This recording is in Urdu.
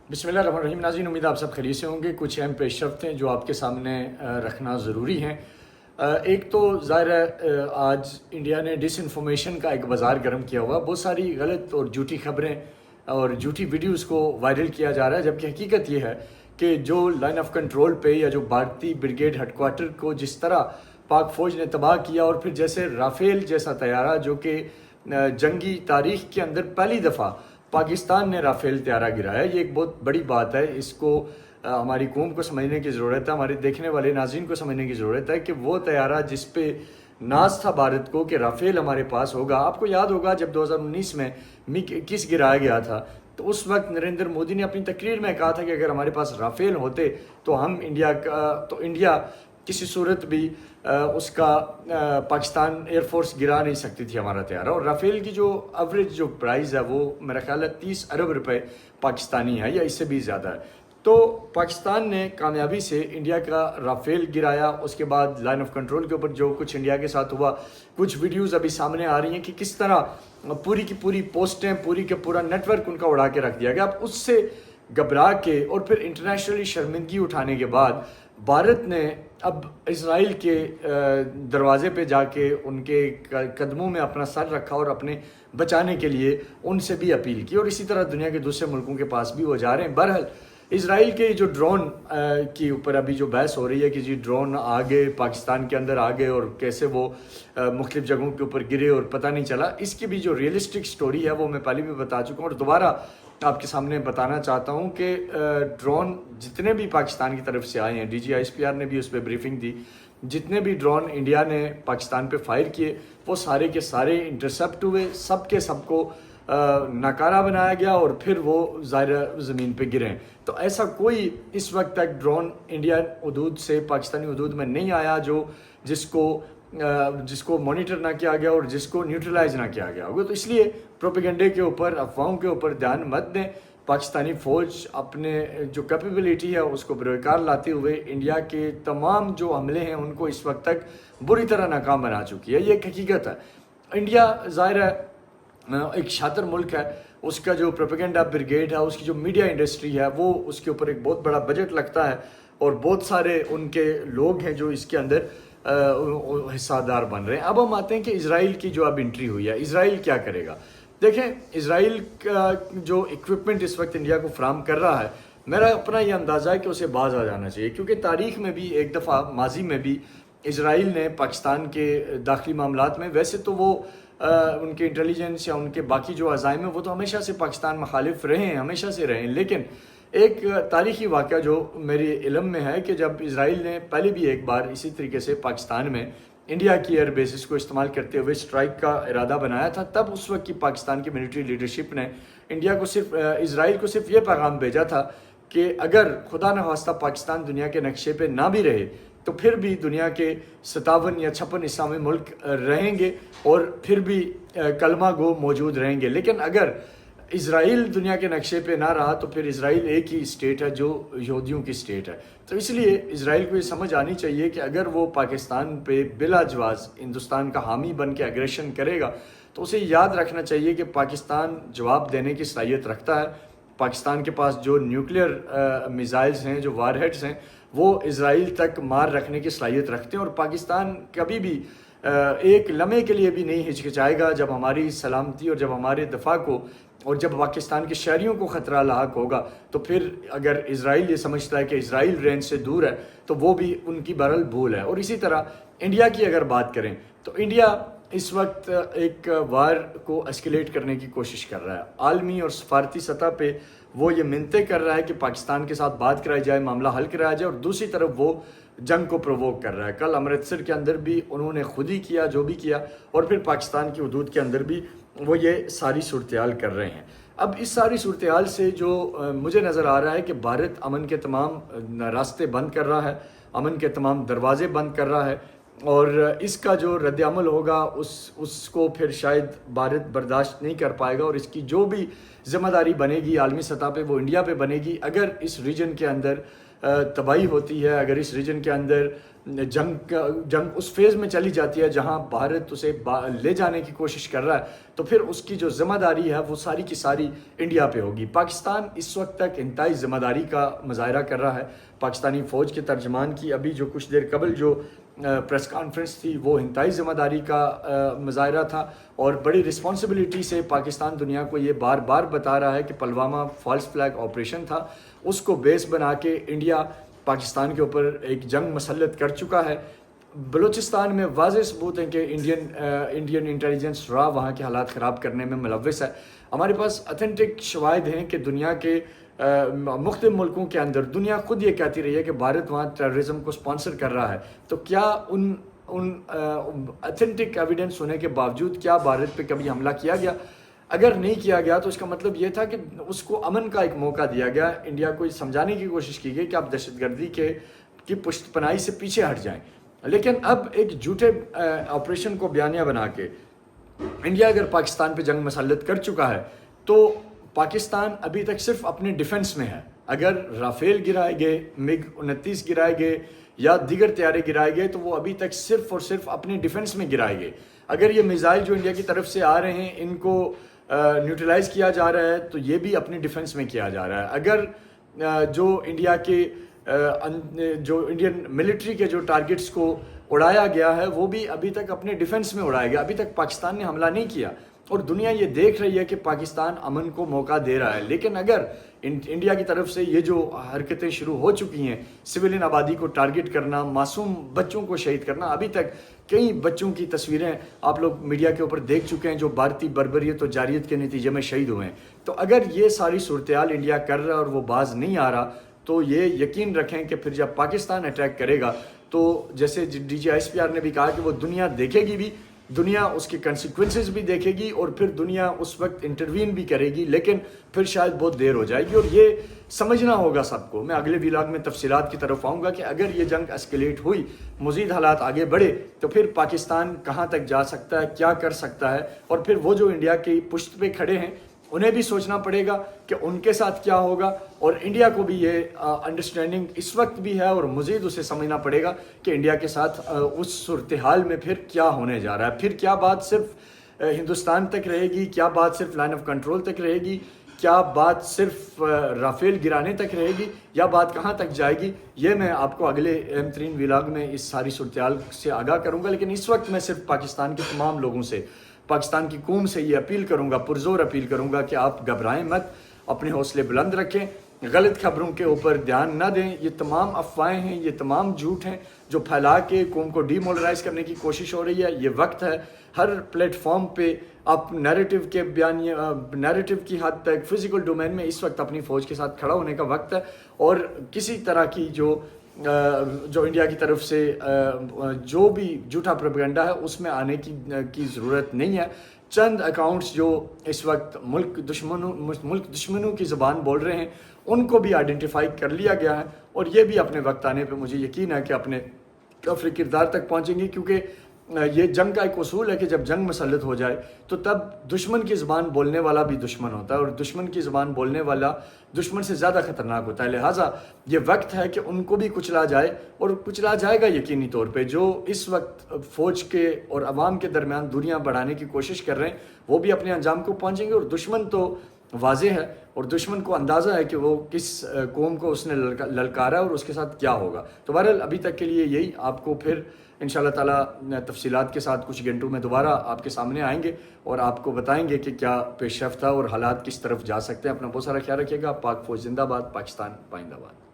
بسم اللہ الرحمن الرحیم. ناظرین، امید آپ سب خیریت سے ہوں گے. کچھ اہم پیش رفت ہیں جو آپ کے سامنے رکھنا ضروری ہیں. ایک تو ظاہر ہے آج انڈیا نے ڈس انفارمیشن کا ایک بازار گرم کیا ہوا. بہت ساری غلط اور جھوٹی خبریں اور جھوٹی ویڈیوز کو وائرل کیا جا رہا ہے، جبکہ حقیقت یہ ہے کہ جو لائن آف کنٹرول پہ یا جو بھارتی بریگیڈ ہیڈ کوارٹر کو جس طرح پاک فوج نے تباہ کیا، اور پھر جیسے رافیل جیسا طیارہ جو کہ جنگی تاریخ کے اندر پہلی دفعہ پاکستان نے رافیل طیارہ گرایا، یہ ایک بہت بڑی بات ہے. اس کو ہماری قوم کو سمجھنے کی ضرورت ہے، ہمارے دیکھنے والے ناظرین کو سمجھنے کی ضرورت ہے کہ وہ طیارہ جس پہ ناز تھا بھارت کو کہ رافیل ہمارے پاس ہوگا. آپ کو یاد ہوگا جب 2019 میں میگ 21 گرایا گیا تھا تو اس وقت نریندر مودی نے اپنی تقریر میں کہا تھا کہ اگر ہمارے پاس رافیل ہوتے تو انڈیا کسی صورت بھی اس کا پاکستان ایئر فورس گرا نہیں سکتی تھی ہمارا طیارہ. اور رافیل کی جو ایوریج جو پرائز ہے وہ میرا خیال ہے 30 ارب روپے پاکستانی ہے یا اس سے بھی زیادہ ہے. تو پاکستان نے کامیابی سے انڈیا کا رافیل گرایا. اس کے بعد لائن آف کنٹرول کے اوپر جو کچھ انڈیا کے ساتھ ہوا، کچھ ویڈیوز ابھی سامنے آ رہی ہیں کہ کس طرح پوری کی پوری پوسٹیں، پوری کا پورا نیٹ ورک ان کا اڑا کے رکھ دیا گیا. اب اس سے گھبرا کے اور پھر انٹرنیشنلی شرمندگی اٹھانے کے بعد بھارت نے اب اسرائیل کے دروازے پہ جا کے ان کے قدموں میں اپنا سر رکھا اور اپنے بچانے کے لیے ان سے بھی اپیل کی، اور اسی طرح دنیا کے دوسرے ملکوں کے پاس بھی وہ جا رہے ہیں. بہرحال اسرائیل کے جو ڈرون کے اوپر ابھی جو بحث ہو رہی ہے کہ جی ڈرون آگے پاکستان کے اندر آگے اور کیسے وہ مختلف جگہوں کے اوپر گرے اور پتہ نہیں چلا، اس کی بھی جو ریئلسٹک سٹوری ہے وہ میں پہلے بھی بتا چکا ہوں اور دوبارہ آپ کے سامنے بتانا چاہتا ہوں کہ ڈرون جتنے بھی پاکستان کی طرف سے آئے ہیں، D G I S P R نے بھی اس پہ بریفنگ دی، جتنے بھی ڈرون انڈیا نے پاکستان پہ فائر کیے وہ سارے کے سارے انٹرسپٹ ہوئے، سب کے سب کو ناکارہ بنایا گیا اور پھر وہ ظاہر زمین پہ گرے. تو ایسا کوئی اس وقت تک ڈرون انڈیا حدود سے پاکستانی حدود میں نہیں آیا جس کو مانیٹر نہ کیا گیا اور جس کو نیوٹرلائز نہ کیا گیا ہوگا. تو اس لیے پروپیگنڈے کے اوپر، افواہوں کے اوپر دھیان مت دیں. پاکستانی فوج اپنے جو کیپیبلٹی ہے اس کو بروکار لاتے ہوئے انڈیا کے تمام جو حملے ہیں ان کو اس وقت تک بری طرح ناکام بنا چکی ہے. یہ ایک حقیقت ہے. انڈیا ظاہر ہے ایک شاطر ملک ہے، اس کا جو پروپیگنڈا بریگیڈ ہے، اس کی جو میڈیا انڈسٹری ہے، وہ اس کے اوپر ایک بہت بڑا بجٹ لگتا ہے اور بہت سارے ان کے لوگ ہیں جو اس کے اندر حصہ دار بن رہے ہیں. اب ہم آتے ہیں کہ اسرائیل کی جو اب انٹری ہوئی ہے، اسرائیل کیا کرے گا. دیکھیں، اسرائیل کا جو اکوپمنٹ اس وقت انڈیا کو فراہم کر رہا ہے، میرا اپنا یہ اندازہ ہے کہ اسے باز آ جانا چاہیے، کیونکہ تاریخ میں بھی ایک دفعہ ماضی میں بھی اسرائیل نے پاکستان کے داخلی معاملات میں، ویسے تو وہ ان کے انٹیلیجنس یا ان کے باقی جو عزائم ہیں وہ تو ہمیشہ سے پاکستان مخالف رہے ہیں، ہمیشہ سے رہے ہیں، لیکن ایک تاریخی واقعہ جو میرے علم میں ہے کہ جب اسرائیل نے پہلے بھی ایک بار اسی طریقے سے پاکستان میں انڈیا کی ایئر بیسز کو استعمال کرتے ہوئے اسٹرائک کا ارادہ بنایا تھا، تب اس وقت کی پاکستان کی ملٹری لیڈرشپ نے اسرائیل کو صرف یہ پیغام بھیجا تھا کہ اگر خدا نخواستہ پاکستان دنیا کے نقشے پہ نہ بھی رہے تو پھر بھی دنیا کے 57 یا 56 اسلامی ملک رہیں گے اور پھر بھی کلمہ گو موجود رہیں گے. لیکن اگر اسرائیل دنیا کے نقشے پہ نہ رہا تو پھر اسرائیل ایک ہی اسٹیٹ ہے جو یہودیوں کی اسٹیٹ ہے. تو اس لیے اسرائیل کو یہ سمجھ آنی چاہیے کہ اگر وہ پاکستان پہ بلا جواز ہندوستان کا حامی بن کے اگریشن کرے گا تو اسے یاد رکھنا چاہیے کہ پاکستان جواب دینے کی صلاحیت رکھتا ہے. پاکستان کے پاس جو نیوکلیئر میزائلز ہیں، جو وار ہیڈز ہیں، وہ اسرائیل تک مار رکھنے کی صلاحیت رکھتے ہیں، اور پاکستان کبھی بھی ایک لمحے کے لیے بھی نہیں ہچکچائے گا جب ہماری سلامتی اور جب ہمارے دفاع کو اور جب پاکستان کے شہریوں کو خطرہ لاحق ہوگا تو پھر اگر اسرائیل یہ سمجھتا ہے کہ اسرائیل رینج سے دور ہے تو وہ بھی ان کی بہرحال بھول ہے. اور اسی طرح انڈیا کی اگر بات کریں تو انڈیا اس وقت ایک وار کو اسکیلیٹ کرنے کی کوشش کر رہا ہے. عالمی اور سفارتی سطح پہ وہ یہ منتیں کر رہا ہے کہ پاکستان کے ساتھ بات کرائی جائے، معاملہ حل کرایا جائے، اور دوسری طرف وہ جنگ کو پرووک کر رہا ہے. کل امرتسر کے اندر بھی انہوں نے خود ہی کیا جو بھی کیا، اور پھر پاکستان کی حدود کے اندر بھی وہ یہ ساری صورتحال کر رہے ہیں. اب اس ساری صورتحال سے جو مجھے نظر آ رہا ہے کہ بھارت امن کے تمام راستے بند کر رہا ہے، امن کے تمام دروازے بند کر رہا ہے، اور اس کا جو رد عمل ہوگا اس کو پھر شاید بھارت برداشت نہیں کر پائے گا، اور اس کی جو بھی ذمہ داری بنے گی عالمی سطح پہ وہ انڈیا پہ بنے گی. اگر اس ریجن کے اندر تباہی ہوتی ہے، اگر اس ریجن کے اندر جنگ اس فیز میں چلی جاتی ہے جہاں بھارت اسے لے جانے کی کوشش کر رہا ہے، تو پھر اس کی جو ذمہ داری ہے وہ ساری کی ساری انڈیا پہ ہوگی۔ پاکستان اس وقت تک انتہائی ذمہ داری کا مظاہرہ کر رہا ہے۔ پاکستانی فوج کے ترجمان کی ابھی جو کچھ دیر قبل جو پریس کانفرنس تھی وہ انتہائی ذمہ داری کا مظاہرہ تھا، اور بڑی رسپانسبلٹی سے پاکستان دنیا کو یہ بار بار بتا رہا ہے کہ پلوامہ فالس فلیگ آپریشن تھا، اس کو بیس بنا کے انڈیا پاکستان کے اوپر ایک جنگ مسلط کر چکا ہے۔ بلوچستان میں واضح ثبوت ہیں کہ انڈین انٹیلیجنس را وہاں کے حالات خراب کرنے میں ملوث ہے۔ ہمارے پاس اتھینٹک شواہد ہیں کہ دنیا کے مختلف ملکوں کے اندر دنیا خود یہ کہتی رہی ہے کہ بھارت وہاں ٹیررزم کو سپانسر کر رہا ہے، تو کیا ان اتھینٹک ایویڈنس ہونے کے باوجود کیا بھارت پہ کبھی حملہ کیا گیا؟ اگر نہیں کیا گیا تو اس کا مطلب یہ تھا کہ اس کو امن کا ایک موقع دیا گیا، انڈیا کو سمجھانے کی کوشش کی گئی کہ آپ دہشت گردی کی پشت پناہی سے پیچھے ہٹ جائیں۔ لیکن اب ایک جھوٹے آپریشن کو بیانیہ بنا کے انڈیا اگر پاکستان پہ جنگ مسلط کر چکا ہے تو پاکستان ابھی تک صرف اپنے ڈیفنس میں ہے۔ اگر رافیل گرائے گئے، MiG 29 گرائے گئے یا دیگر طیارے گرائے گئے تو وہ ابھی تک صرف اور صرف اپنے ڈیفنس میں گرائے گئے۔ اگر یہ میزائل جو انڈیا کی طرف سے آ رہے ہیں ان کو نیوٹرلائز کیا جا رہا ہے تو یہ بھی اپنے ڈیفنس میں کیا جا رہا ہے۔ اگر جو انڈین ملٹری کے جو ٹارگٹس کو اڑایا گیا ہے وہ بھی ابھی تک اپنے ڈیفنس میں اڑایا گیا، ابھی تک پاکستان نے حملہ نہیں کیا، اور دنیا یہ دیکھ رہی ہے کہ پاکستان امن کو موقع دے رہا ہے۔ لیکن اگر انڈیا کی طرف سے یہ جو حرکتیں شروع ہو چکی ہیں، سویلین آبادی کو ٹارگٹ کرنا، معصوم بچوں کو شہید کرنا، ابھی تک کئی بچوں کی تصویریں آپ لوگ میڈیا کے اوپر دیکھ چکے ہیں جو بھارتی بربریت و جاریت کے نتیجے میں شہید ہوئے ہیں۔ تو اگر یہ ساری صورتحال انڈیا کر رہا ہے اور وہ باز نہیں آ رہا تو یہ یقین رکھیں کہ پھر جب پاکستان اٹیک کرے گا تو جیسے DGISPR نے بھی کہا کہ وہ دنیا دیکھے گی بھی، دنیا اس کے کنسیکوینسز بھی دیکھے گی، اور پھر دنیا اس وقت انٹروین بھی کرے گی، لیکن پھر شاید بہت دیر ہو جائے گی۔ اور یہ سمجھنا ہوگا سب کو، میں اگلے ولاگ میں تفصیلات کی طرف آؤں گا کہ اگر یہ جنگ اسکیلیٹ ہوئی، مزید حالات آگے بڑھے تو پھر پاکستان کہاں تک جا سکتا ہے، کیا کر سکتا ہے، اور پھر وہ جو انڈیا کی پشت پہ کھڑے ہیں انہیں بھی سوچنا پڑے گا کہ ان کے ساتھ کیا ہوگا، اور انڈیا کو بھی یہ انڈرسٹینڈنگ اس وقت بھی ہے اور مزید اسے سمجھنا پڑے گا کہ انڈیا کے ساتھ اس صورتحال میں پھر کیا ہونے جا رہا ہے۔ پھر کیا بات صرف ہندوستان تک رہے گی، کیا بات صرف لائن آف کنٹرول تک رہے گی، کیا بات صرف رافیل گرانے تک رہے گی، یا بات کہاں تک جائے گی، یہ میں آپ کو اگلے اہم ترین ولاگ میں اس ساری صورتحال سے آگاہ کروں گا۔ لیکن اس وقت میں صرف پاکستان کے تمام لوگوں سے، پاکستان کی قوم سے یہ اپیل کروں گا، پرزور اپیل کروں گا کہ آپ گھبرائیں مت، اپنے حوصلے بلند رکھیں، غلط خبروں کے اوپر دھیان نہ دیں۔ یہ تمام افواہیں ہیں، یہ تمام جھوٹ ہیں جو پھیلا کے قوم کو ڈی مولرائز کرنے کی کوشش ہو رہی ہے۔ یہ وقت ہے ہر پلیٹ فارم پہ آپ نیریٹو کی حد تک فزیکل ڈومین میں اس وقت اپنی فوج کے ساتھ کھڑا ہونے کا وقت ہے، اور کسی طرح کی جو انڈیا کی طرف سے جو بھی جھوٹا پروپیگنڈا ہے اس میں آنے کی ضرورت نہیں ہے۔ چند اکاؤنٹس جو اس وقت ملک دشمنوں کی زبان بول رہے ہیں ان کو بھی آئیڈینٹیفائی کر لیا گیا ہے، اور یہ بھی اپنے وقت آنے پہ مجھے یقین ہے کہ اپنے کفر کردار تک پہنچیں گے، کیونکہ یہ جنگ کا ایک اصول ہے کہ جب جنگ مسلط ہو جائے تو تب دشمن کی زبان بولنے والا بھی دشمن ہوتا ہے، اور دشمن کی زبان بولنے والا دشمن سے زیادہ خطرناک ہوتا ہے۔ لہٰذا یہ وقت ہے کہ ان کو بھی کچلا جائے، اور کچلا جائے گا یقینی طور پہ۔ جو اس وقت فوج کے اور عوام کے درمیان دوریاں بڑھانے کی کوشش کر رہے ہیں وہ بھی اپنے انجام کو پہنچیں گے، اور دشمن تو واضح ہے، اور دشمن کو اندازہ ہے کہ وہ کس قوم کو اس نے للکارا اور اس کے ساتھ کیا ہوگا۔ تو بہرحال ابھی تک کے لیے یہی، آپ کو پھر انشاءاللہ تعالیٰ تفصیلات کے ساتھ کچھ گھنٹوں میں دوبارہ آپ کے سامنے آئیں گے اور آپ کو بتائیں گے کہ کیا پیش رفت ہے اور حالات کس طرف جا سکتے ہیں۔ اپنا بہت سارا خیال رکھیے گا۔ پاک فوج زندہ باد، پاکستان پائندہ باد۔